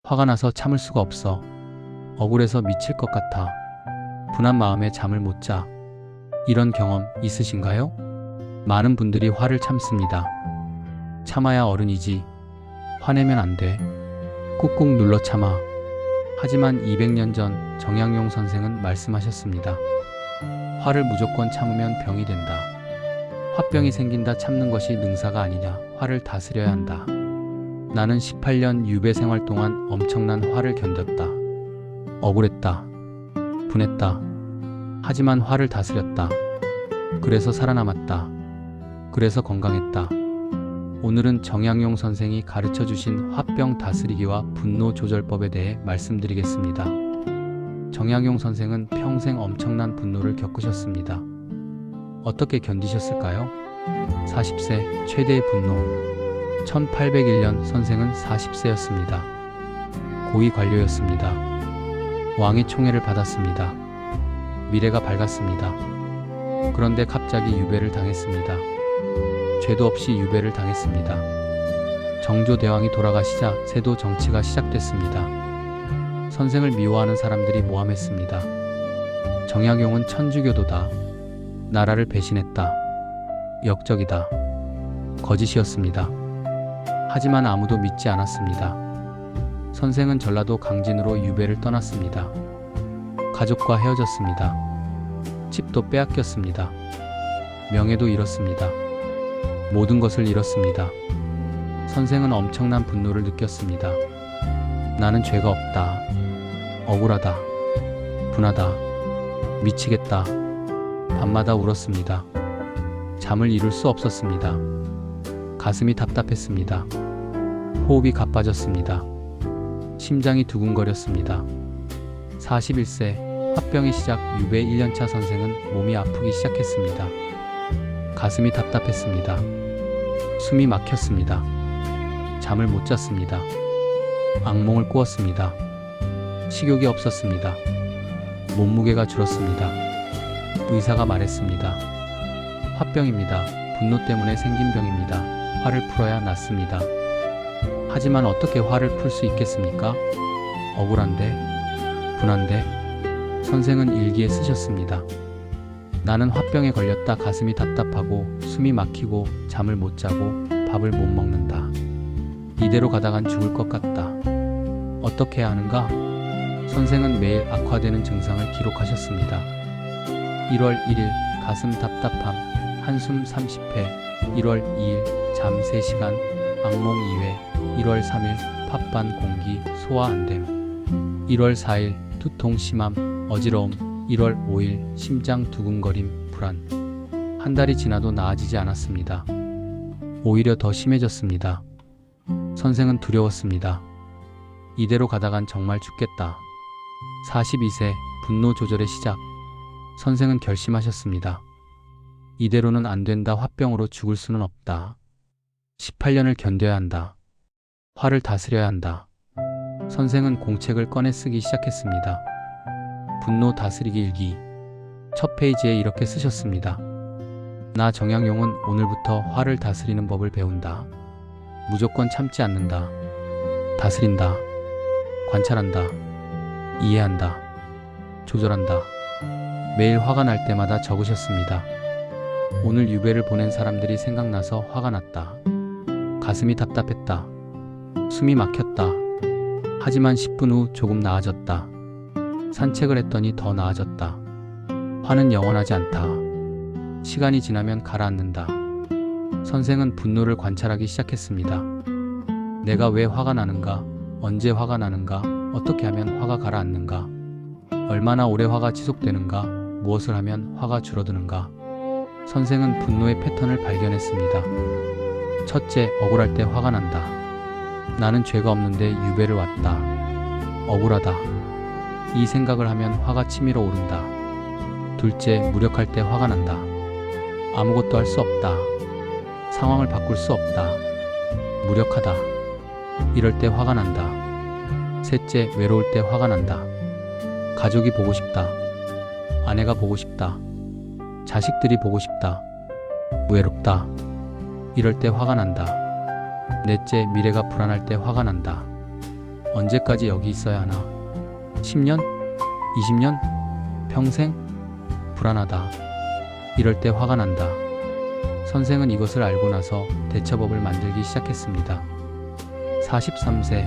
화가 나서 참을 수가 없어. 억울해서 미칠 것 같아. 분한 마음에 잠을 못 자. 이런 경험 있으신가요? 많은 분들이 화를 참습니다. 참아야 어른이지. 화내면 안 돼. 꾹꾹 눌러 참아. 하지만 200년 전 정약용 선생은 말씀하셨습니다. 화를 무조건 참으면 병이 된다. 화병이 생긴다. 참는 것이 능사가 아니냐. 화를 다스려야 한다. 나는 18년 유배 생활 동안 엄청난 화를 견뎠다. 억울했다. 분했다. 하지만 화를 다스렸다. 그래서 살아남았다. 그래서 건강했다. 오늘은 정약용 선생이 가르쳐 주신 화병 다스리기와 분노 조절법에 대해 말씀드리겠습니다. 정약용 선생은 평생 엄청난 분노를 겪으셨습니다. 어떻게 견디셨을까요? 40세 최대의 분노. 1801년 선생은 40세였습니다. 고위 관료였습니다. 왕의 총애를 받았습니다. 미래가 밝았습니다. 그런데 갑자기 유배를 당했습니다. 죄도 없이 유배를 당했습니다. 정조대왕이 돌아가시자 세도 정치가 시작됐습니다. 선생을 미워하는 사람들이 모함했습니다. 정약용은 천주교도다. 나라를 배신했다. 역적이다. 거짓이었습니다. 하지만 아무도 믿지 않았습니다. 선생은 전라도 강진으로 유배를 떠났습니다. 가족과 헤어졌습니다. 집도 빼앗겼습니다. 명예도 잃었습니다. 모든 것을 잃었습니다. 선생은 엄청난 분노를 느꼈습니다. 나는 죄가 없다. 억울하다. 분하다. 미치겠다. 밤마다 울었습니다. 잠을 이룰 수 없었습니다. 가슴이 답답했습니다. 호흡이 가빠졌습니다. 심장이 두근거렸습니다. 41세 화병의 시작. 유배 1년차 선생은 몸이 아프기 시작했습니다. 가슴이 답답했습니다. 숨이 막혔습니다. 잠을 못 잤습니다. 악몽을 꾸었습니다. 식욕이 없었습니다. 몸무게가 줄었습니다. 의사가 말했습니다. 화병입니다. 분노 때문에 생긴 병입니다. 화를 풀어야 낫습니다. 하지만 어떻게 화를 풀 수 있겠습니까? 억울한데, 분한데. 선생은 일기에 쓰셨습니다. 나는 화병에 걸렸다. 가슴이 답답하고 숨이 막히고 잠을 못 자고 밥을 못 먹는다. 이대로 가다간 죽을 것 같다. 어떻게 해야 하는가? 선생은 매일 악화되는 증상을 기록하셨습니다. 1월 1일 가슴 답답함, 한숨 30회, 1월 2일 잠 3시간, 악몽 2회, 1월 3일 팥반 공기 소화 안됨, 1월 4일 두통 심함, 어지러움, 1월 5일 심장 두근거림, 불안. 한 달이 지나도 나아지지 않았습니다. 오히려 더 심해졌습니다. 선생은 두려웠습니다. 이대로 가다간 정말 죽겠다. 42세 분노 조절의 시작. 선생은 결심하셨습니다. 이대로는 안 된다. 화병으로 죽을 수는 없다. 18년을 견뎌야 한다. 화를 다스려야 한다. 선생은 공책을 꺼내 쓰기 시작했습니다. 분노 다스리기 일기. 첫 페이지에 이렇게 쓰셨습니다. 나 정약용은 오늘부터 화를 다스리는 법을 배운다. 무조건 참지 않는다. 다스린다. 관찰한다. 이해한다. 조절한다. 매일 화가 날 때마다 적으셨습니다. 오늘 유배를 보낸 사람들이 생각나서 화가 났다. 가슴이 답답했다. 숨이 막혔다. 하지만 10분 후 조금 나아졌다. 산책을 했더니 더 나아졌다. 화는 영원하지 않다. 시간이 지나면 가라앉는다. 선생은 분노를 관찰하기 시작했습니다. 내가 왜 화가 나는가? 언제 화가 나는가? 어떻게 하면 화가 가라앉는가? 얼마나 오래 화가 지속되는가? 무엇을 하면 화가 줄어드는가? 선생은 분노의 패턴을 발견했습니다. 첫째, 억울할 때 화가 난다. 나는 죄가 없는데 유배를 왔다. 억울하다. 이 생각을 하면 화가 치밀어 오른다. 둘째, 무력할 때 화가 난다. 아무것도 할 수 없다. 상황을 바꿀 수 없다. 무력하다. 이럴 때 화가 난다. 셋째, 외로울 때 화가 난다. 가족이 보고 싶다. 아내가 보고 싶다. 자식들이 보고 싶다. 외롭다. 이럴 때 화가 난다. 넷째, 미래가 불안할 때 화가 난다. 언제까지 여기 있어야 하나? 10년? 20년? 평생? 불안하다. 이럴 때 화가 난다. 선생은 이것을 알고 나서 대처법을 만들기 시작했습니다. 43세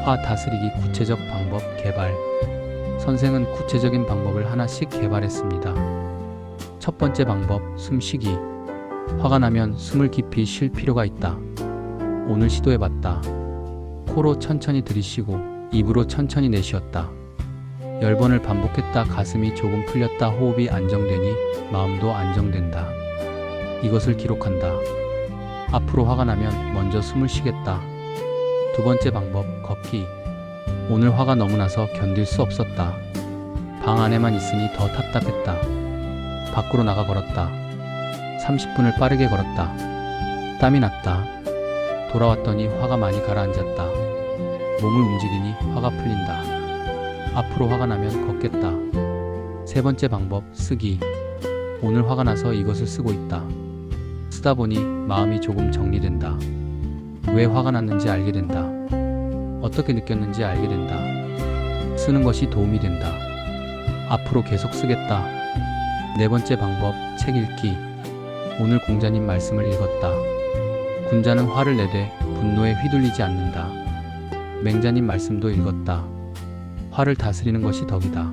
화 다스리기 구체적 방법 개발. 선생은 구체적인 방법을 하나씩 개발했습니다. 첫 번째 방법, 숨쉬기. 화가 나면 숨을 깊이 쉴 필요가 있다. 오늘 시도해봤다. 코로 천천히 들이쉬고 입으로 천천히 내쉬었다. 10번을 반복했다. 가슴이 조금 풀렸다. 호흡이 안정되니 마음도 안정된다. 이것을 기록한다. 앞으로 화가 나면 먼저 숨을 쉬겠다. 두 번째 방법, 걷기. 오늘 화가 너무 나서 견딜 수 없었다. 방 안에만 있으니 더 답답했다. 밖으로 나가 걸었다. 30분을 빠르게 걸었다. 땀이 났다. 돌아왔더니 화가 많이 가라앉았다. 몸을 움직이니 화가 풀린다. 앞으로 화가 나면 걷겠다. 세 번째 방법, 쓰기. 오늘 화가 나서 이것을 쓰고 있다. 쓰다 보니 마음이 조금 정리된다. 왜 화가 났는지 알게 된다. 어떻게 느꼈는지 알게 된다. 쓰는 것이 도움이 된다. 앞으로 계속 쓰겠다. 네 번째 방법, 책 읽기. 오늘 공자님 말씀을 읽었다. 군자는 화를 내되 분노에 휘둘리지 않는다. 맹자님 말씀도 읽었다. 화를 다스리는 것이 덕이다.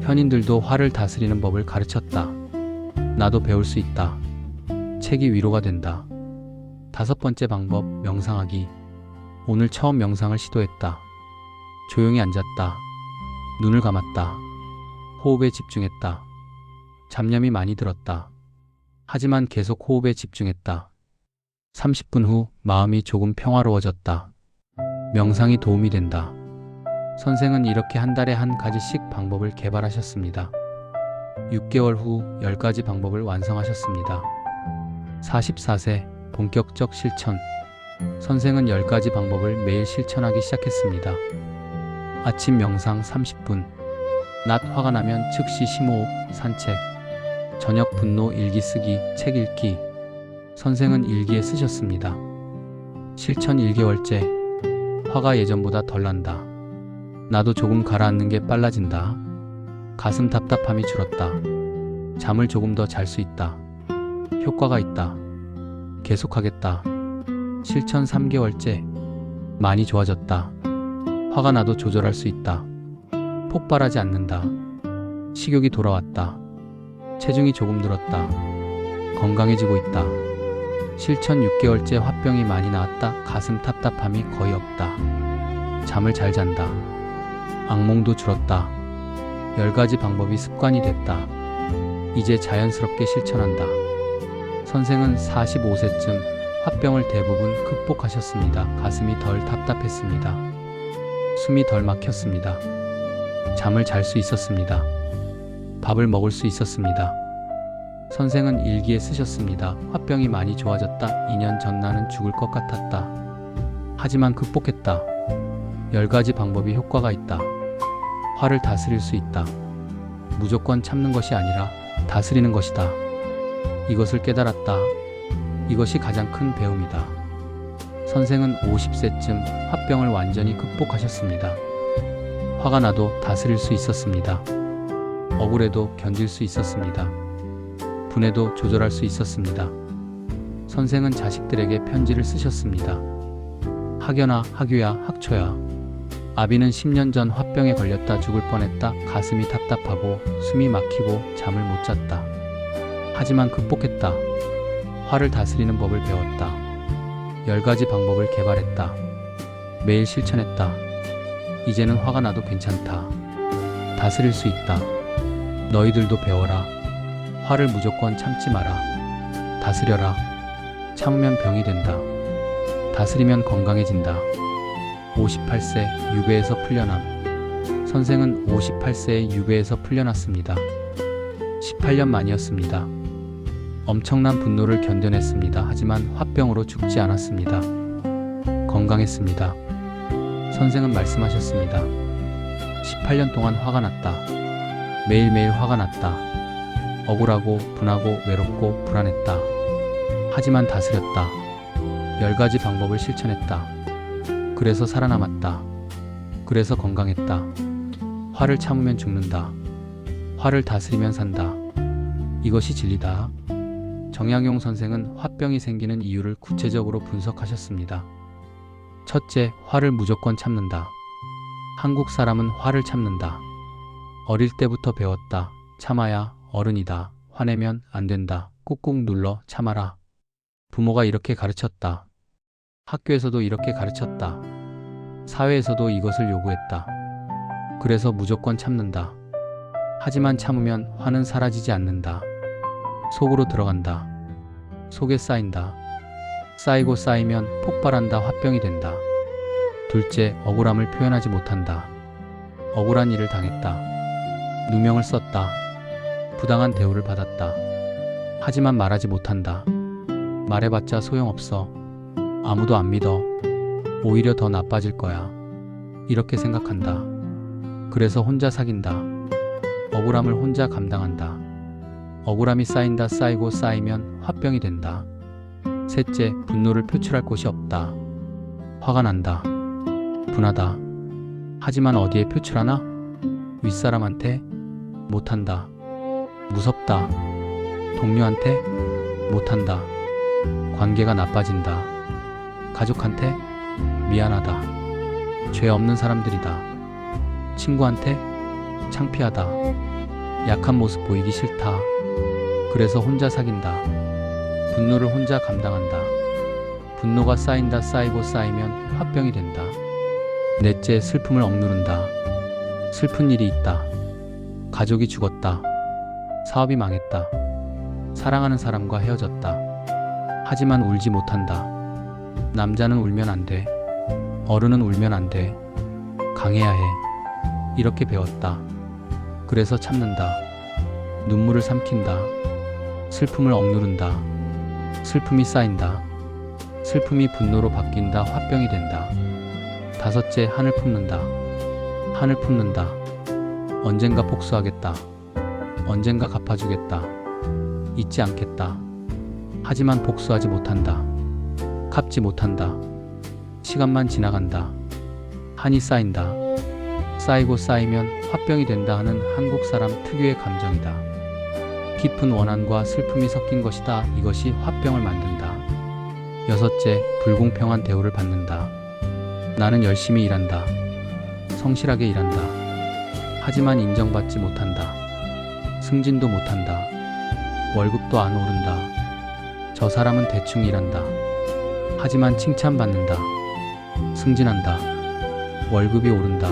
현인들도 화를 다스리는 법을 가르쳤다. 나도 배울 수 있다. 책이 위로가 된다. 다섯 번째 방법, 명상하기. 오늘 처음 명상을 시도했다. 조용히 앉았다. 눈을 감았다. 호흡에 집중했다. 잡념이 많이 들었다. 하지만 계속 호흡에 집중했다. 30분 후 마음이 조금 평화로워졌다. 명상이 도움이 된다. 선생은 이렇게 한 달에 한 가지씩 방법을 개발하셨습니다. 6개월 후 10가지 방법을 완성하셨습니다. 44세 본격적 실천. 선생은 10가지 방법을 매일 실천하기 시작했습니다. 아침 명상 30분, 낮 화가 나면 즉시 심호흡, 산책, 저녁 분노 일기 쓰기, 책 읽기. 선생은 일기에 쓰셨습니다. 실천 1개월째. 화가 예전보다 덜 난다. 나도 조금 가라앉는 게 빨라진다. 가슴 답답함이 줄었다. 잠을 조금 더 잘 수 있다. 효과가 있다. 계속하겠다. 실천 3개월째. 많이 좋아졌다. 화가 나도 조절할 수 있다. 폭발하지 않는다. 식욕이 돌아왔다. 체중이 조금 늘었다. 건강해지고 있다. 실천 6개월째. 화병이 많이 나았다. 가슴 답답함이 거의 없다. 잠을 잘 잔다. 악몽도 줄었다. 10가지 방법이 습관이 됐다. 이제 자연스럽게 실천한다. 선생은 45세쯤 화병을 대부분 극복하셨습니다. 가슴이 덜 답답했습니다. 숨이 덜 막혔습니다. 잠을 잘 수 있었습니다. 밥을 먹을 수 있었습니다. 선생은 일기에 쓰셨습니다. 화병이 많이 좋아졌다. 2년 전 나는 죽을 것 같았다. 하지만 극복했다. 10가지 방법이 효과가 있다. 화를 다스릴 수 있다. 무조건 참는 것이 아니라 다스리는 것이다. 이것을 깨달았다. 이것이 가장 큰 배움이다. 선생은 50세쯤 화병을 완전히 극복하셨습니다. 화가 나도 다스릴 수 있었습니다. 억울해도 견딜 수 있었습니다. 분해도 조절할 수 있었습니다. 선생은 자식들에게 편지를 쓰셨습니다. 학연아, 학유야, 학초야. 아비는 10년 전 화병에 걸렸다. 죽을 뻔했다. 가슴이 답답하고 숨이 막히고 잠을 못 잤다. 하지만 극복했다. 화를 다스리는 법을 배웠다. 10가지 방법을 개발했다. 매일 실천했다. 이제는 화가 나도 괜찮다. 다스릴 수 있다. 너희들도 배워라. 화를 무조건 참지 마라. 다스려라. 참으면 병이 된다. 다스리면 건강해진다. 58세 유배에서 풀려남. 선생은 58세에 유배에서 풀려났습니다. 18년 만이었습니다. 엄청난 분노를 견뎌냈습니다. 하지만 화병으로 죽지 않았습니다. 건강했습니다. 선생은 말씀하셨습니다. 18년 동안 화가 났다. 매일매일 화가 났다. 억울하고 분하고 외롭고 불안했다. 하지만 다스렸다. 10가지 방법을 실천했다. 그래서 살아남았다. 그래서 건강했다. 화를 참으면 죽는다. 화를 다스리면 산다. 이것이 진리다. 정약용 선생은 화병이 생기는 이유를 구체적으로 분석하셨습니다. 첫째, 화를 무조건 참는다. 한국 사람은 화를 참는다. 어릴 때부터 배웠다. 참아야 어른이다. 화내면 안 된다. 꾹꾹 눌러 참아라. 부모가 이렇게 가르쳤다. 학교에서도 이렇게 가르쳤다. 사회에서도 이것을 요구했다. 그래서 무조건 참는다. 하지만 참으면 화는 사라지지 않는다. 속으로 들어간다. 속에 쌓인다. 쌓이고 쌓이면 폭발한다. 화병이 된다. 둘째, 억울함을 표현하지 못한다. 억울한 일을 당했다. 누명을 썼다. 부당한 대우를 받았다. 하지만 말하지 못한다. 말해봤자 소용없어. 아무도 안 믿어. 오히려 더 나빠질 거야. 이렇게 생각한다. 그래서 혼자 사귄다. 억울함을 혼자 감당한다. 억울함이 쌓인다. 쌓이고 쌓이면 화병이 된다. 셋째, 분노를 표출할 곳이 없다. 화가 난다. 분하다. 하지만 어디에 표출하나? 윗사람한테? 못한다. 무섭다. 동료한테? 못한다. 관계가 나빠진다. 가족한테? 미안하다. 죄 없는 사람들이다. 친구한테? 창피하다. 약한 모습 보이기 싫다. 그래서 혼자 사귄다. 분노를 혼자 감당한다. 분노가 쌓인다. 쌓이고 쌓이면 화병이 된다. 넷째, 슬픔을 억누른다. 슬픈 일이 있다. 가족이 죽었다. 사업이 망했다. 사랑하는 사람과 헤어졌다. 하지만 울지 못한다. 남자는 울면 안 돼. 어른은 울면 안 돼. 강해야 해. 이렇게 배웠다. 그래서 참는다. 눈물을 삼킨다. 슬픔을 억누른다. 슬픔이 쌓인다. 슬픔이 분노로 바뀐다. 화병이 된다. 다섯째, 한을 품는다. 한을 품는다. 언젠가 복수하겠다. 언젠가 갚아주겠다. 잊지 않겠다. 하지만 복수하지 못한다. 갚지 못한다. 시간만 지나간다. 한이 쌓인다. 쌓이고 쌓이면 화병이 된다 하는 한국 사람 특유의 감정이다. 깊은 원한과 슬픔이 섞인 것이다. 이것이 화병을 만든다. 여섯째, 불공평한 대우를 받는다. 나는 열심히 일한다. 성실하게 일한다. 하지만 인정받지 못한다. 승진도 못한다. 월급도 안 오른다. 저 사람은 대충 일한다. 하지만 칭찬받는다. 승진한다. 월급이 오른다.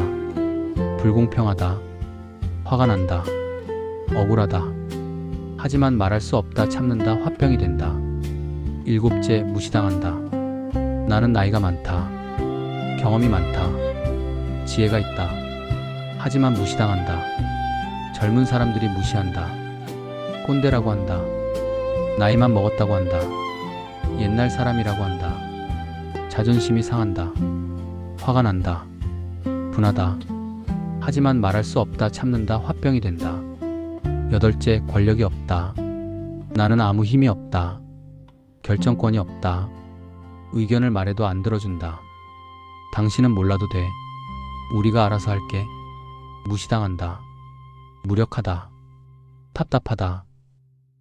불공평하다. 화가 난다. 억울하다. 하지만 말할 수 없다. 참는다. 화병이 된다. 일곱째, 무시당한다. 나는 나이가 많다. 경험이 많다. 지혜가 있다. 하지만 무시당한다. 젊은 사람들이 무시한다. 꼰대라고 한다. 나이만 먹었다고 한다. 옛날 사람이라고 한다. 자존심이 상한다. 화가 난다. 분하다. 하지만 말할 수 없다. 참는다. 화병이 된다. 여덟째, 권력이 없다. 나는 아무 힘이 없다. 결정권이 없다. 의견을 말해도 안 들어준다. 당신은 몰라도 돼. 우리가 알아서 할게. 무시당한다. 무력하다. 답답하다.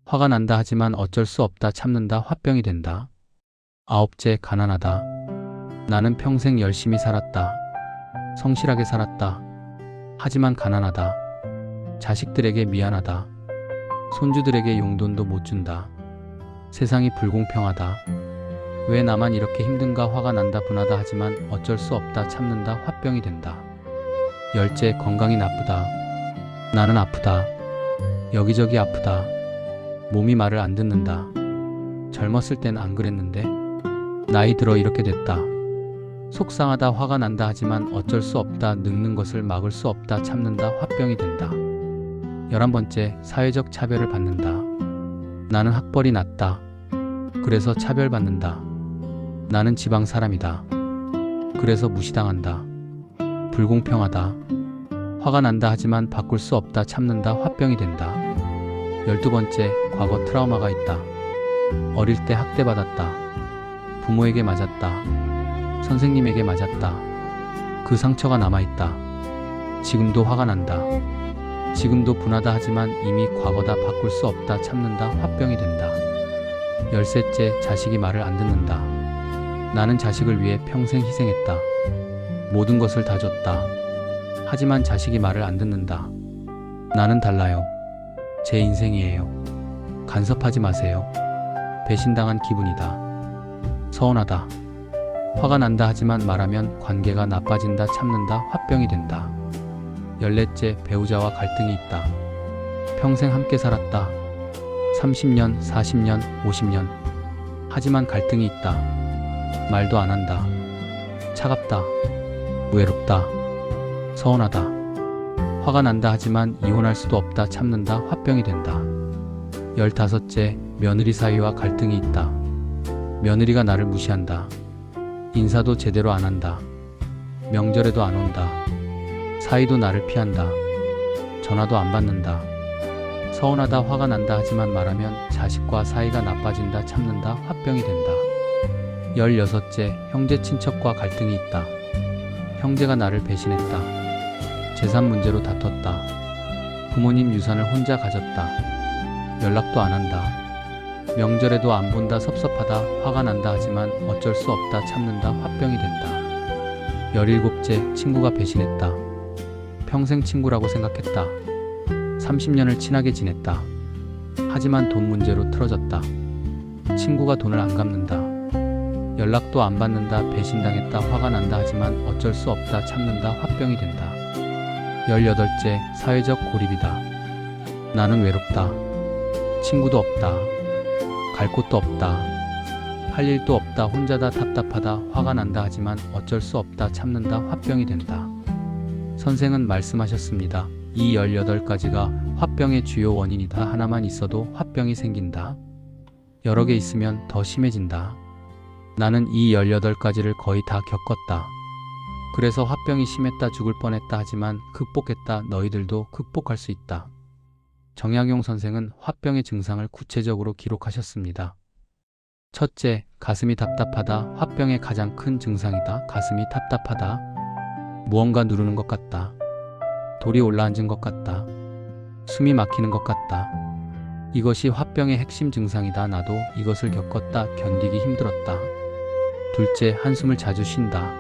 화가 난다. 하지만 어쩔 수 없다. 참는다. 화병이 된다. 아홉째, 가난하다. 나는 평생 열심히 살았다. 성실하게 살았다. 하지만 가난하다. 자식들에게 미안하다. 손주들에게 용돈도 못 준다. 세상이 불공평하다. 왜 나만 이렇게 힘든가? 화가 난다. 분하다. 하지만 어쩔 수 없다. 참는다. 화병이 된다. 열째, 건강이 나쁘다. 나는 아프다. 여기저기 아프다. 몸이 말을 안 듣는다. 젊었을 땐 안 그랬는데 나이 들어 이렇게 됐다. 속상하다. 화가 난다. 하지만 어쩔 수 없다. 늙는 것을 막을 수 없다. 참는다. 화병이 된다. 11번째, 사회적 차별을 받는다. 나는 학벌이 낮다. 그래서 차별받는다. 나는 지방 사람이다. 그래서 무시당한다. 불공평하다. 화가 난다. 하지만 바꿀 수 없다. 참는다. 화병이 된다. 12번째, 과거 트라우마가 있다. 어릴 때 학대받았다. 부모에게 맞았다. 선생님에게 맞았다. 그 상처가 남아있다. 지금도 화가 난다. 지금도 분하다 하지만 이미 과거다. 바꿀 수 없다. 참는다. 화병이 된다. 13째, 자식이 말을 안 듣는다. 나는 자식을 위해 평생 희생했다. 모든 것을 다 줬다. 하지만 자식이 말을 안 듣는다. 나는 달라요. 제 인생이에요. 간섭하지 마세요. 배신당한 기분이다. 서운하다. 화가 난다 하지만 말하면 관계가 나빠진다. 참는다. 화병이 된다. 14째, 배우자와 갈등이 있다. 평생 함께 살았다. 30년, 40년, 50년. 하지만 갈등이 있다. 말도 안 한다. 차갑다. 외롭다. 서운하다. 화가 난다 하지만 이혼할 수도 없다. 참는다. 화병이 된다. 15째, 며느리 사이와 갈등이 있다. 며느리가 나를 무시한다. 인사도 제대로 안 한다. 명절에도 안 온다. 사이도 나를 피한다. 전화도 안 받는다. 서운하다. 화가 난다 하지만 말하면 자식과 사이가 나빠진다. 참는다. 화병이 된다. 16째, 형제 친척과 갈등이 있다. 형제가 나를 배신했다. 재산 문제로 다퉜다. 부모님 유산을 혼자 가졌다. 연락도 안 한다. 명절에도 안 본다. 섭섭하다. 화가 난다 하지만 어쩔 수 없다. 참는다. 화병이 된다. 17째, 친구가 배신했다. 평생 친구라고 생각했다. 30년을 친하게 지냈다. 하지만 돈 문제로 틀어졌다. 친구가 돈을 안 갚는다. 연락도 안 받는다. 배신당했다. 화가 난다 하지만 어쩔 수 없다. 참는다. 화병이 된다. 18째, 사회적 고립이다. 나는 외롭다. 친구도 없다. 갈 곳도 없다. 할 일도 없다. 혼자다. 답답하다. 화가 난다 하지만 어쩔 수 없다. 참는다. 화병이 된다. 선생은 말씀하셨습니다. 이 18가지가 화병의 주요 원인이다. 하나만 있어도 화병이 생긴다. 여러 개 있으면 더 심해진다. 나는 이 18가지를 거의 다 겪었다. 그래서 화병이 심했다. 죽을 뻔했다. 하지만 극복했다. 너희들도 극복할 수 있다. 정약용 선생은 화병의 증상을 구체적으로 기록하셨습니다. 첫째, 가슴이 답답하다. 화병의 가장 큰 증상이다. 가슴이 답답하다. 무언가 누르는 것 같다. 돌이 올라앉은 것 같다. 숨이 막히는 것 같다. 이것이 화병의 핵심 증상이다. 나도 이것을 겪었다. 견디기 힘들었다. 둘째, 한숨을 자주 쉰다.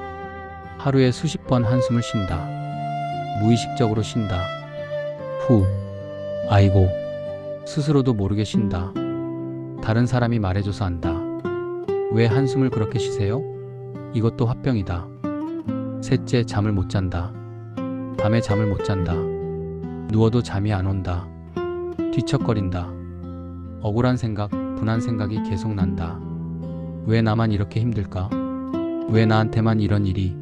하루에 수십 번 한숨을 쉰다. 무의식적으로 쉰다. 후, 아이고, 스스로도 모르게 쉰다. 다른 사람이 말해줘서 안다. 왜 한숨을 그렇게 쉬세요? 이것도 화병이다. 셋째, 잠을 못 잔다. 밤에 잠을 못 잔다. 누워도 잠이 안 온다. 뒤척거린다. 억울한 생각, 분한 생각이 계속 난다. 왜 나만 이렇게 힘들까? 왜 나한테만 이런 일이?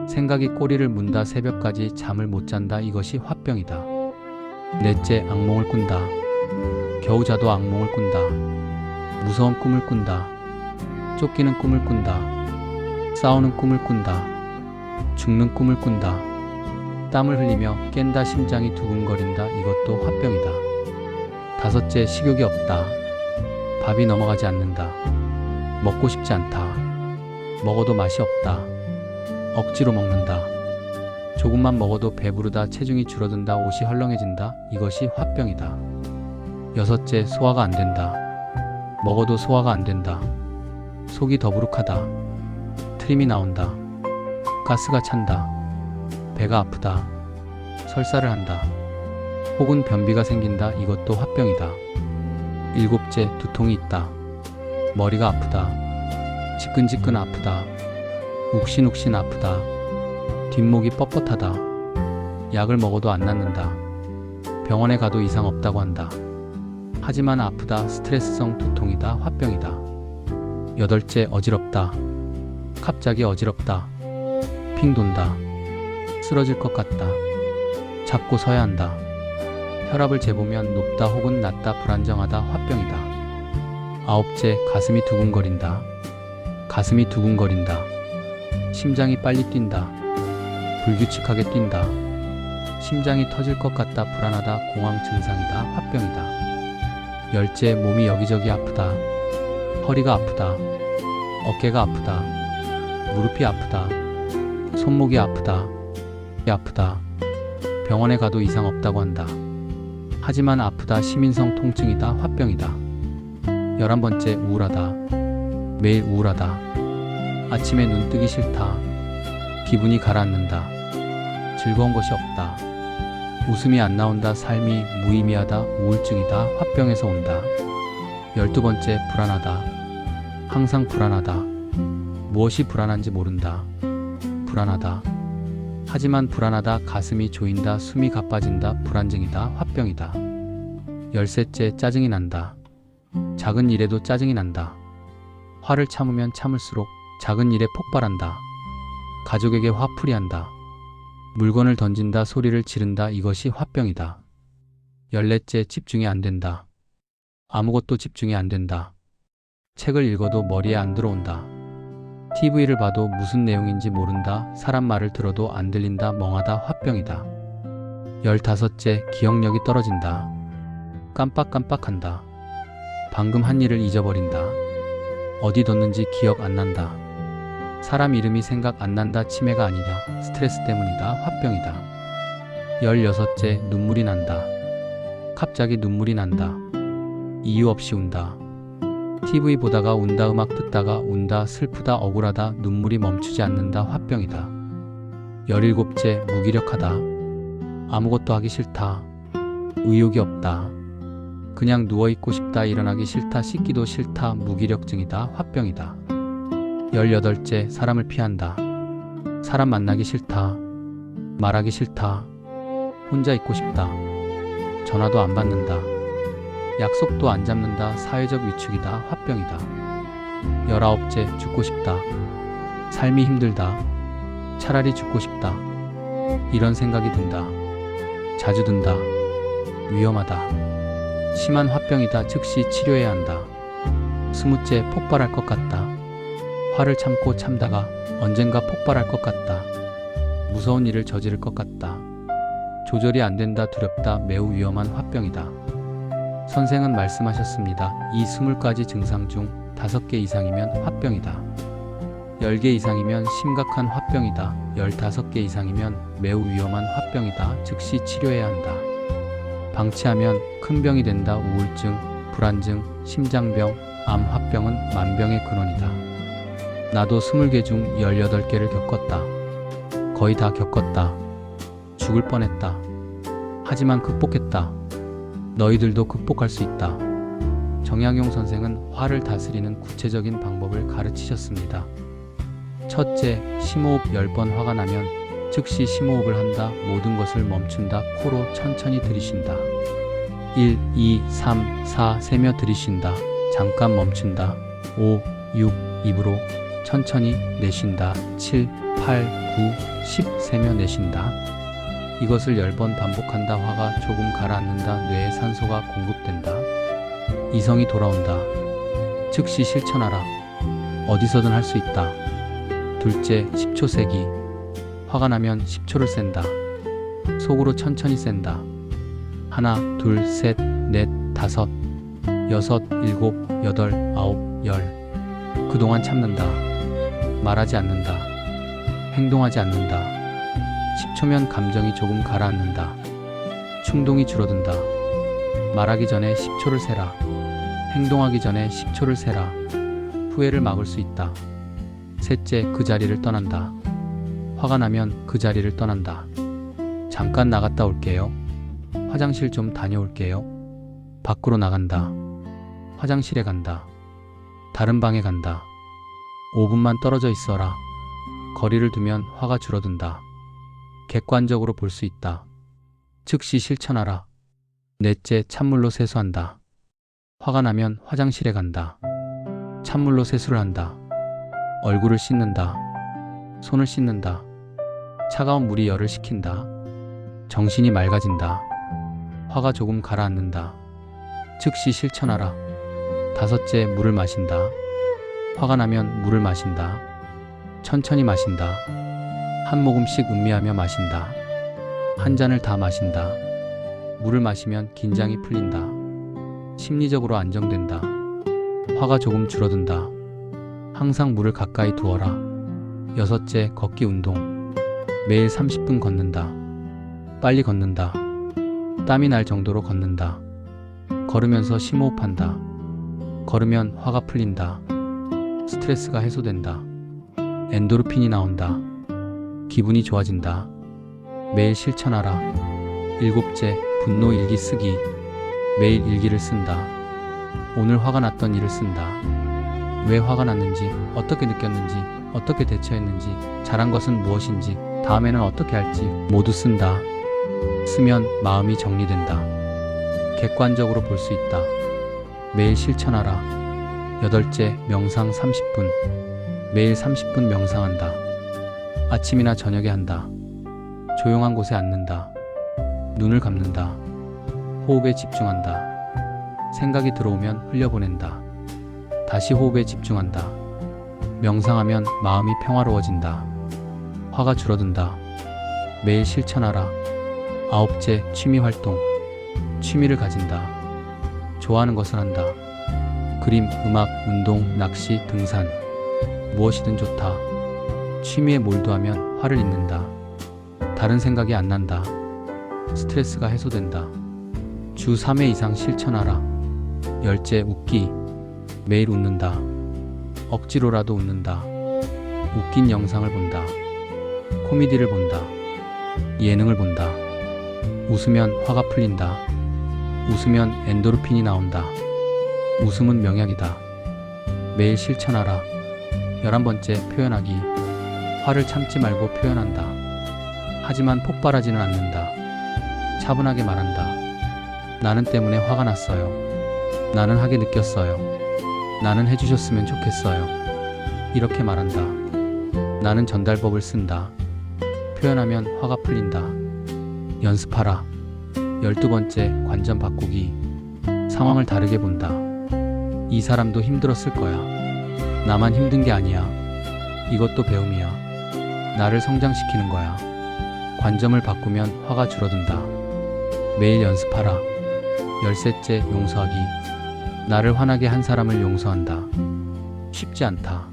생각이 꼬리를 문다. 새벽까지 잠을 못 잔다. 이것이 화병이다. 넷째, 악몽을 꾼다. 겨우 자도 악몽을 꾼다. 무서운 꿈을 꾼다. 쫓기는 꿈을 꾼다. 싸우는 꿈을 꾼다. 죽는 꿈을 꾼다. 땀을 흘리며 깬다. 심장이 두근거린다. 이것도 화병이다. 다섯째, 식욕이 없다. 밥이 넘어가지 않는다. 먹고 싶지 않다. 먹어도 맛이 없다. 억지로 먹는다. 조금만 먹어도 배부르다. 체중이 줄어든다. 옷이 헐렁해진다. 이것이 화병이다. 여섯째, 소화가 안 된다. 먹어도 소화가 안 된다. 속이 더부룩하다. 트림이 나온다. 가스가 찬다. 배가 아프다. 설사를 한다. 혹은 변비가 생긴다. 이것도 화병이다. 일곱째, 두통이 있다. 머리가 아프다. 지끈지끈 아프다. 욱신욱신 아프다. 뒷목이 뻣뻣하다. 약을 먹어도 안 낫는다. 병원에 가도 이상 없다고 한다. 하지만 아프다. 스트레스성 두통이다. 화병이다. 여덟째, 어지럽다. 갑자기 어지럽다. 핑 돈다. 쓰러질 것 같다. 잡고 서야 한다. 혈압을 재보면 높다 혹은 낮다. 불안정하다. 화병이다. 아홉째, 가슴이 두근거린다. 가슴이 두근거린다. 심장이 빨리 뛴다. 불규칙하게 뛴다. 심장이 터질 것 같다. 불안하다. 공황 증상이다. 화병이다. 열째, 몸이 여기저기 아프다. 허리가 아프다. 어깨가 아프다. 무릎이 아프다. 손목이 아프다. 아프다. 병원에 가도 이상 없다고 한다. 하지만 아프다 시민성 통증이다 화병이다. 11번째 우울하다. 매일 우울하다. 아침에 눈 뜨기 싫다. 기분이 가라앉는다. 즐거운 것이 없다. 웃음이 안 나온다. 삶이 무의미하다. 우울증이다. 화병에서 온다. 12번째 불안하다. 항상 불안하다. 무엇이 불안한지 모른다. 불안하다. 하지만 불안하다. 가슴이 조인다. 숨이 가빠진다. 불안증이다. 화병이다. 13째 짜증이 난다. 작은 일에도 짜증이 난다. 화를 참으면 참을수록 작은 일에 폭발한다. 가족에게 화풀이한다. 물건을 던진다. 소리를 지른다. 이것이 화병이다. 14째 집중이 안 된다. 아무것도 집중이 안 된다. 책을 읽어도 머리에 안 들어온다. TV를 봐도 무슨 내용인지 모른다. 사람 말을 들어도 안 들린다. 멍하다. 화병이다. 15째 기억력이 떨어진다. 깜빡깜빡한다. 방금 한 일을 잊어버린다. 어디 뒀는지 기억 안 난다. 사람 이름이 생각 안 난다. 치매가 아니냐. 스트레스 때문이다. 화병이다. 16째 눈물이 난다. 갑자기 눈물이 난다. 이유 없이 운다. TV 보다가 운다. 음악 듣다가 운다. 슬프다. 억울하다. 눈물이 멈추지 않는다. 화병이다. 17째 무기력하다. 아무것도 하기 싫다. 의욕이 없다. 그냥 누워있고 싶다. 일어나기 싫다. 씻기도 싫다. 무기력증이다. 화병이다. 18째 사람을 피한다. 사람 만나기 싫다. 말하기 싫다. 혼자 있고 싶다. 전화도 안 받는다. 약속도 안 잡는다. 사회적 위축이다. 화병이다. 19째 죽고 싶다. 삶이 힘들다. 차라리 죽고 싶다. 이런 생각이 든다. 자주 든다. 위험하다. 심한 화병이다. 즉시 치료해야 한다. 20째 폭발할 것 같다. 화를 참고 참다가 언젠가 폭발할 것 같다. 무서운 일을 저지를 것 같다. 조절이 안 된다. 두렵다. 매우 위험한 화병이다. 선생은 말씀하셨습니다. 이 20가지 증상 중 5개 이상이면 화병이다. 10개 이상이면 심각한 화병이다. 15개 이상이면 매우 위험한 화병이다. 즉시 치료해야 한다. 방치하면 큰 병이 된다. 우울증, 불안증, 심장병, 암, 화병은 만병의 근원이다. 나도 20개 중 18개를 겪었다. 거의 다 겪었다. 죽을 뻔했다. 하지만 극복했다. 너희들도 극복할 수 있다. 정약용 선생은 화를 다스리는 구체적인 방법을 가르치셨습니다. 첫째, 심호흡 10번. 화가 나면 즉시 심호흡을 한다. 모든 것을 멈춘다. 코로 천천히 들이쉰다. 1, 2, 3, 4 세며 들이쉰다. 잠깐 멈춘다. 5, 6 입으로 천천히 내쉰다. 7, 8, 9, 10 세며 내쉰다. 이것을 10번 반복한다. 화가 조금 가라앉는다. 뇌에 산소가 공급된다. 이성이 돌아온다. 즉시 실천하라. 어디서든 할 수 있다. 둘째, 10초 세기. 화가 나면 10초를 센다. 속으로 천천히 센다. 하나, 둘, 셋, 넷, 다섯, 여섯, 일곱, 여덟, 아홉, 열. 그동안 참는다. 말하지 않는다. 행동하지 않는다. 10초면 감정이 조금 가라앉는다. 충동이 줄어든다. 말하기 전에 10초를 세라. 행동하기 전에 10초를 세라. 후회를 막을 수 있다. 셋째, 그 자리를 떠난다. 화가 나면 그 자리를 떠난다. 잠깐 나갔다 올게요. 화장실 좀 다녀올게요. 밖으로 나간다. 화장실에 간다. 다른 방에 간다. 5분만 떨어져 있어라. 거리를 두면 화가 줄어든다. 객관적으로 볼 수 있다. 즉시 실천하라. 넷째, 찬물로 세수한다. 화가 나면 화장실에 간다. 찬물로 세수를 한다. 얼굴을 씻는다. 손을 씻는다. 차가운 물이 열을 식힌다. 정신이 맑아진다. 화가 조금 가라앉는다. 즉시 실천하라. 다섯째, 물을 마신다. 화가 나면 물을 마신다. 천천히 마신다. 한 모금씩 음미하며 마신다. 한 잔을 다 마신다. 물을 마시면 긴장이 풀린다. 심리적으로 안정된다. 화가 조금 줄어든다. 항상 물을 가까이 두어라. 여섯째, 걷기 운동. 매일 30분 걷는다. 빨리 걷는다. 땀이 날 정도로 걷는다. 걸으면서 심호흡한다. 걸으면 화가 풀린다. 스트레스가 해소된다. 엔도르핀이 나온다. 기분이 좋아진다. 매일 실천하라. 7째, 분노 일기 쓰기. 매일 일기를 쓴다. 오늘 화가 났던 일을 쓴다. 왜 화가 났는지, 어떻게 느꼈는지, 어떻게 대처했는지, 잘한 것은 무엇인지, 다음에는 어떻게 할지 모두 쓴다. 쓰면 마음이 정리된다. 객관적으로 볼 수 있다. 매일 실천하라. 8째, 명상 30분. 매일 30분 명상한다. 아침이나 저녁에 한다. 조용한 곳에 앉는다. 눈을 감는다. 호흡에 집중한다. 생각이 들어오면 흘려보낸다. 다시 호흡에 집중한다. 명상하면 마음이 평화로워진다. 화가 줄어든다. 매일 실천하라. 9째, 취미 활동. 취미를 가진다. 좋아하는 것을 한다. 그림, 음악, 운동, 낚시, 등산. 무엇이든 좋다. 취미에 몰두하면 화를 잊는다. 다른 생각이 안 난다. 스트레스가 해소된다. 주 3회 이상 실천하라. 10째, 웃기. 매일 웃는다. 억지로라도 웃는다. 웃긴 영상을 본다. 코미디를 본다. 예능을 본다. 웃으면 화가 풀린다. 웃으면 엔도르핀이 나온다. 웃음은 명약이다. 매일 실천하라. 11번째, 표현하기. 화를 참지 말고 표현한다. 하지만 폭발하지는 않는다. 차분하게 말한다. 나는 때문에 화가 났어요. 나는 하게 느꼈어요. 나는 해주셨으면 좋겠어요. 이렇게 말한다. 나는 전달법을 쓴다. 표현하면 화가 풀린다. 연습하라. 12번째, 관점 바꾸기. 상황을 다르게 본다. 이 사람도 힘들었을 거야. 나만 힘든 게 아니야. 이것도 배움이야. 나를 성장시키는 거야. 관점을 바꾸면 화가 줄어든다. 매일 연습하라. 13째, 용서하기. 나를 화나게 한 사람을 용서한다. 쉽지 않다.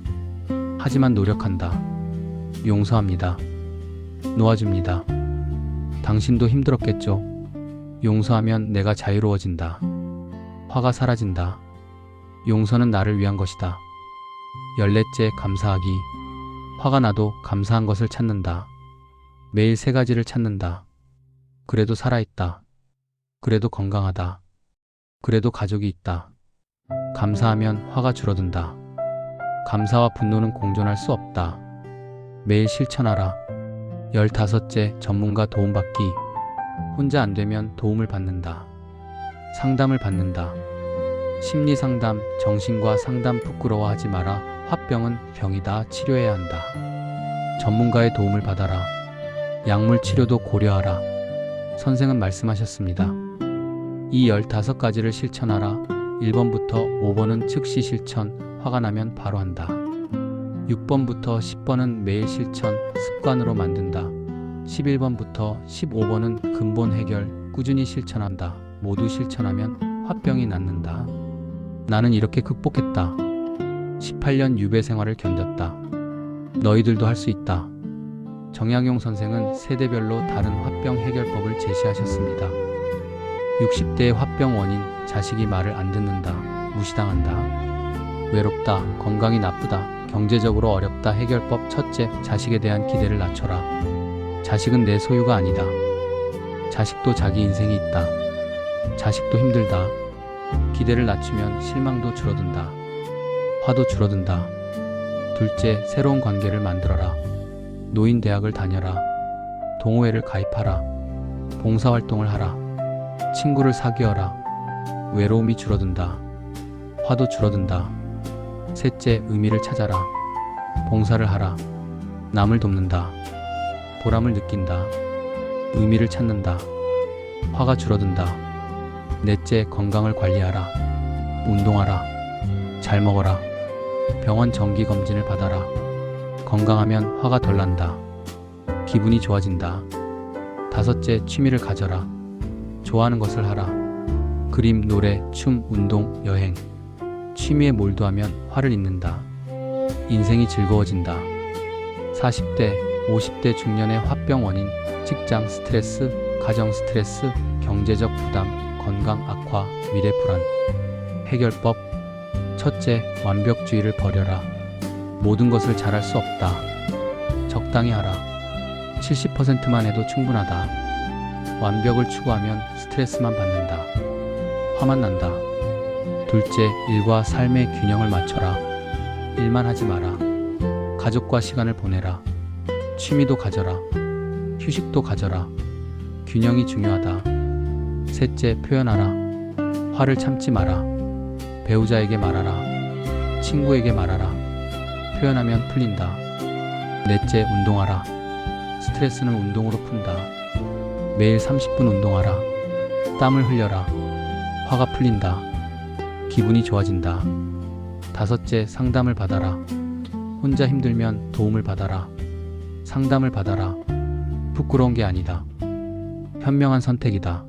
하지만 노력한다. 용서합니다. 놓아줍니다. 당신도 힘들었겠죠? 용서하면 내가 자유로워진다. 화가 사라진다. 용서는 나를 위한 것이다. 14째, 감사하기. 화가 나도 감사한 것을 찾는다. 매일 3가지를 찾는다. 그래도 살아있다. 그래도 건강하다. 그래도 가족이 있다. 감사하면 화가 줄어든다. 감사와 분노는 공존할 수 없다. 매일 실천하라. 15째, 전문가 도움받기. 혼자 안 되면 도움을 받는다. 상담을 받는다. 심리 상담, 정신과 상담 부끄러워하지 마라. 화병은 병이다. 치료해야 한다. 전문가의 도움을 받아라. 약물 치료도 고려하라. 선생은 말씀하셨습니다. 이 15가지를 실천하라. 1번부터 5번은 즉시 실천, 화가 나면 바로 한다. 6번부터 10번은 매일 실천, 습관으로 만든다. 11번부터 15번은 근본 해결, 꾸준히 실천한다. 모두 실천하면 화병이 낫는다. 나는 이렇게 극복했다. 18년 유배 생활을 견뎠다. 너희들도 할 수 있다. 정약용 선생은 세대별로 다른 화병 해결법을 제시하셨습니다. 60대의 화병 원인, 자식이 말을 안 듣는다. 무시당한다. 외롭다. 건강이 나쁘다. 경제적으로 어렵다. 해결법. 첫째, 자식에 대한 기대를 낮춰라. 자식은 내 소유가 아니다. 자식도 자기 인생이 있다. 자식도 힘들다. 기대를 낮추면 실망도 줄어든다. 화도 줄어든다. 둘째, 새로운 관계를 만들어라. 노인대학을 다녀라. 동호회를 가입하라. 봉사활동을 하라. 친구를 사귀어라. 외로움이 줄어든다. 화도 줄어든다. 셋째, 의미를 찾아라. 봉사를 하라. 남을 돕는다. 보람을 느낀다. 의미를 찾는다. 화가 줄어든다. 넷째, 건강을 관리하라. 운동하라. 잘 먹어라. 병원 정기 검진을 받아라. 건강하면 화가 덜 난다. 기분이 좋아진다. 다섯째, 취미를 가져라. 좋아하는 것을 하라. 그림, 노래, 춤, 운동, 여행. 취미에 몰두하면 화를 잊는다. 인생이 즐거워진다. 40대, 50대 중년의 화병 원인: 직장 스트레스, 가정 스트레스, 경제적 부담, 건강 악화, 미래 불안. 해결법: 첫째, 완벽주의를 버려라. 모든 것을 잘할 수 없다. 적당히 하라. 70%만 해도 충분하다. 완벽을 추구하면 스트레스만 받는다. 화만 난다. 둘째, 일과 삶의 균형을 맞춰라. 일만 하지 마라. 가족과 시간을 보내라. 취미도 가져라. 휴식도 가져라. 균형이 중요하다. 셋째, 표현하라. 화를 참지 마라. 배우자에게 말하라. 친구에게 말하라. 표현하면 풀린다. 넷째, 운동하라. 스트레스는 운동으로 푼다. 매일 30분 운동하라. 땀을 흘려라. 화가 풀린다. 기분이 좋아진다. 다섯째, 상담을 받아라. 혼자 힘들면 도움을 받아라. 상담을 받아라. 부끄러운 게 아니다. 현명한 선택이다.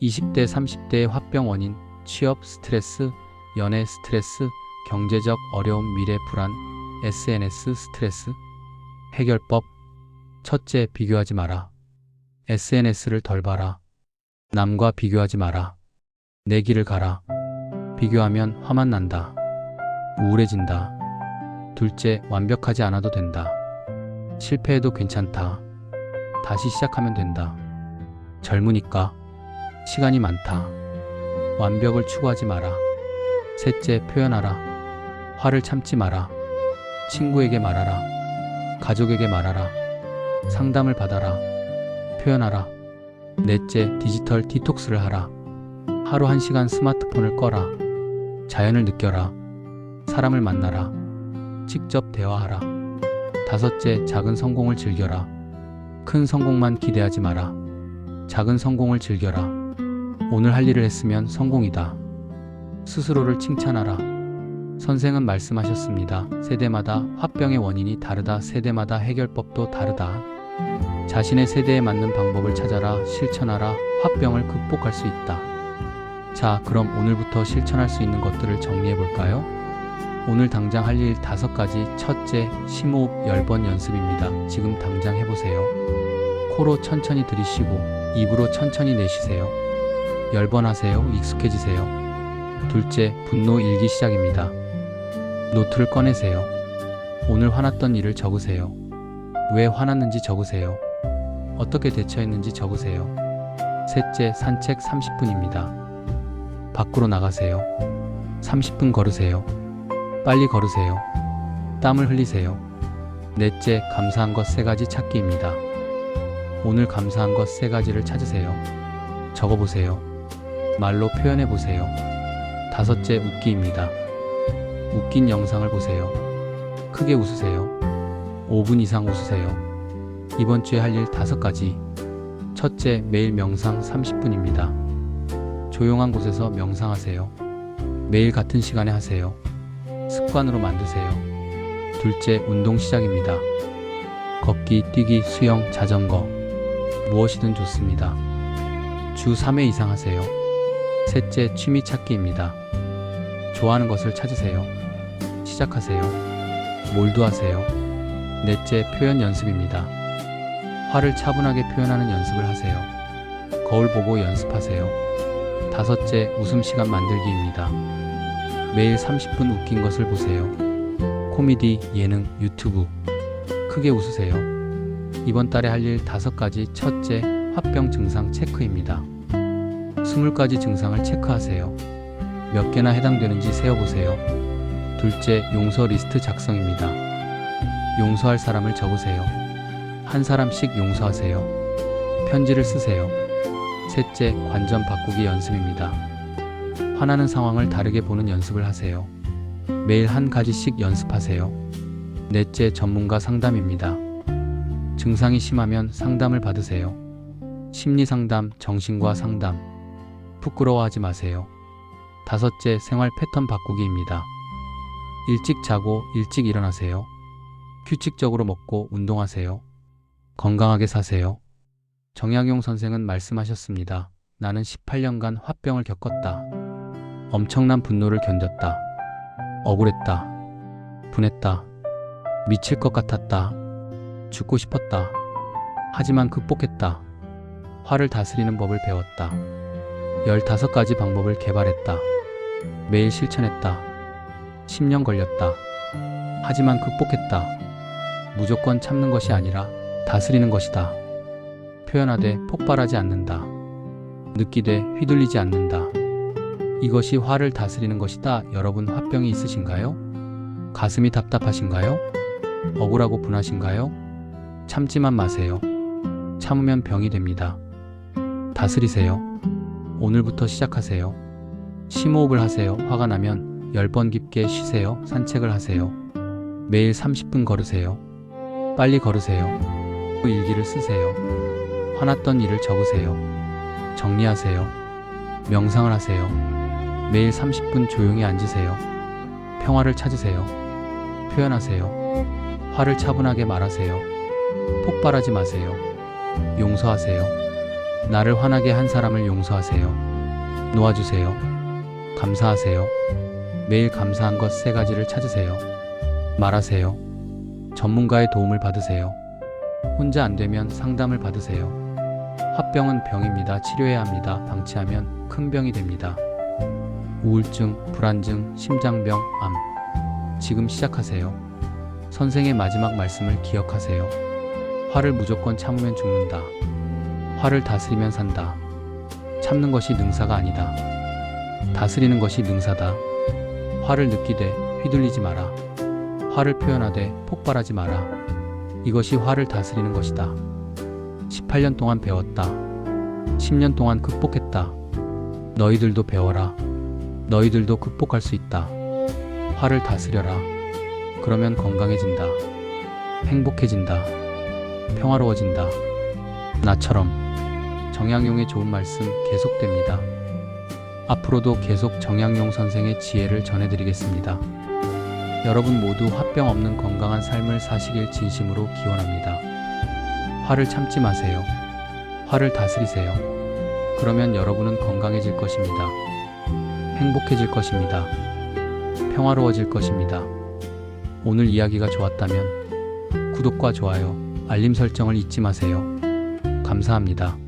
20대, 30대의 화병 원인: 취업 스트레스, 연애 스트레스, 경제적 어려움, 미래 불안, SNS 스트레스. 해결법: 첫째, 비교하지 마라. SNS를 덜 봐라. 남과 비교하지 마라. 내 길을 가라. 비교하면 화만 난다. 우울해진다. 둘째, 완벽하지 않아도 된다. 실패해도 괜찮다. 다시 시작하면 된다. 젊으니까. 시간이 많다. 완벽을 추구하지 마라. 셋째, 표현하라. 화를 참지 마라. 친구에게 말하라. 가족에게 말하라. 상담을 받아라. 표현하라. 넷째, 디지털 디톡스를 하라. 하루 1시간 스마트폰을 꺼라. 자연을 느껴라. 사람을 만나라. 직접 대화하라. 다섯째, 작은 성공을 즐겨라. 큰 성공만 기대하지 마라. 작은 성공을 즐겨라. 오늘 할 일을 했으면 성공이다. 스스로를 칭찬하라. 선생은 말씀하셨습니다. 세대마다 화병의 원인이 다르다. 세대마다 해결법도 다르다. 자신의 세대에 맞는 방법을 찾아라. 실천하라. 화병을 극복할 수 있다. 자, 그럼 오늘부터 실천할 수 있는 것들을 정리해 볼까요? 오늘 당장 할 일 5가지. 첫째, 심호흡 10번 연습입니다. 지금 당장 해보세요. 코로 천천히 들이쉬고 입으로 천천히 내쉬세요. 10번 하세요. 익숙해지세요. 둘째, 분노 일기 시작입니다. 노트를 꺼내세요. 오늘 화났던 일을 적으세요. 왜 화났는지 적으세요. 어떻게 대처했는지 적으세요. 셋째, 산책 30분입니다. 밖으로 나가세요. 30분 걸으세요. 빨리 걸으세요. 땀을 흘리세요. 넷째, 감사한 것 3가지 찾기입니다. 오늘 감사한 것 3가지를 찾으세요. 적어보세요. 말로 표현해보세요. 다섯째, 웃기입니다. 웃긴 영상을 보세요. 크게 웃으세요. 5분 이상 웃으세요. 이번 주에 할 일 5가지. 첫째, 매일 명상 30분입니다. 조용한 곳에서 명상하세요. 매일 같은 시간에 하세요. 습관으로 만드세요. 둘째, 운동 시작입니다. 걷기, 뛰기, 수영, 자전거. 무엇이든 좋습니다. 주 3회 이상 하세요. 셋째, 취미 찾기입니다. 좋아하는 것을 찾으세요. 시작하세요. 몰두하세요. 넷째, 표현 연습입니다. 화를 차분하게 표현하는 연습을 하세요. 거울 보고 연습하세요. 다섯째, 웃음 시간 만들기입니다. 매일 30분 웃긴 것을 보세요. 코미디, 예능, 유튜브. 크게 웃으세요. 이번 달에 할 일 5가지. 첫째, 화병 증상 체크입니다. 20가지 증상을 체크하세요. 몇 개나 해당되는지 세어보세요. 둘째, 용서 리스트 작성입니다. 용서할 사람을 적으세요. 한 사람씩 용서하세요. 편지를 쓰세요. 셋째, 관점 바꾸기 연습입니다. 화나는 상황을 다르게 보는 연습을 하세요. 매일 1가지씩 연습하세요. 넷째, 전문가 상담입니다. 증상이 심하면 상담을 받으세요. 심리 상담, 정신과 상담. 부끄러워하지 마세요. 다섯째, 생활 패턴 바꾸기입니다. 일찍 자고 일찍 일어나세요. 규칙적으로 먹고 운동하세요. 건강하게 사세요. 정약용 선생은 말씀하셨습니다. 나는 18년간 화병을 겪었다. 엄청난 분노를 견뎠다. 억울했다. 분했다. 미칠 것 같았다. 죽고 싶었다. 하지만 극복했다. 화를 다스리는 법을 배웠다. 15가지 방법을 개발했다. 매일 실천했다. 10년 걸렸다. 하지만 극복했다. 무조건 참는 것이 아니라 다스리는 것이다. 표현하되 폭발하지 않는다. 느끼되 휘둘리지 않는다. 이것이 화를 다스리는 것이다. 여러분, 화병이 있으신가요? 가슴이 답답하신가요? 억울하고 분하신가요? 참지만 마세요. 참으면 병이 됩니다. 다스리세요. 오늘부터 시작하세요. 심호흡을 하세요. 화가 나면 10번 깊게 쉬세요. 산책을 하세요. 매일 30분 걸으세요. 빨리 걸으세요. 일기를 쓰세요. 화났던 일을 적으세요. 정리하세요. 명상을 하세요. 매일 30분 조용히 앉으세요. 평화를 찾으세요. 표현하세요. 화를 차분하게 말하세요. 폭발하지 마세요. 용서하세요. 나를 화나게 한 사람을 용서하세요. 놓아주세요. 감사하세요. 매일 감사한 것 3가지를 찾으세요. 말하세요. 전문가의 도움을 받으세요. 혼자 안 되면 상담을 받으세요. 화병은 병입니다. 치료해야 합니다. 방치하면 큰 병이 됩니다. 우울증, 불안증, 심장병, 암. 지금 시작하세요. 선생의 마지막 말씀을 기억하세요. 화를 무조건 참으면 죽는다. 화를 다스리면 산다. 참는 것이 능사가 아니다. 다스리는 것이 능사다. 화를 느끼되 휘둘리지 마라. 화를 표현하되 폭발하지 마라. 이것이 화를 다스리는 것이다. 18년 동안 배웠다. 10년 동안 극복했다. 너희들도 배워라. 너희들도 극복할 수 있다. 화를 다스려라. 그러면 건강해진다. 행복해진다. 평화로워진다. 나처럼. 정양용의 좋은 말씀 계속됩니다. 앞으로도 계속 정양용 선생의 지혜를 전해드리겠습니다. 여러분 모두 화병 없는 건강한 삶을 사시길 진심으로 기원합니다. 화를 참지 마세요. 화를 다스리세요. 그러면 여러분은 건강해질 것입니다. 행복해질 것입니다. 평화로워질 것입니다. 오늘 이야기가 좋았다면 구독과 좋아요, 알림 설정을 잊지 마세요. 감사합니다.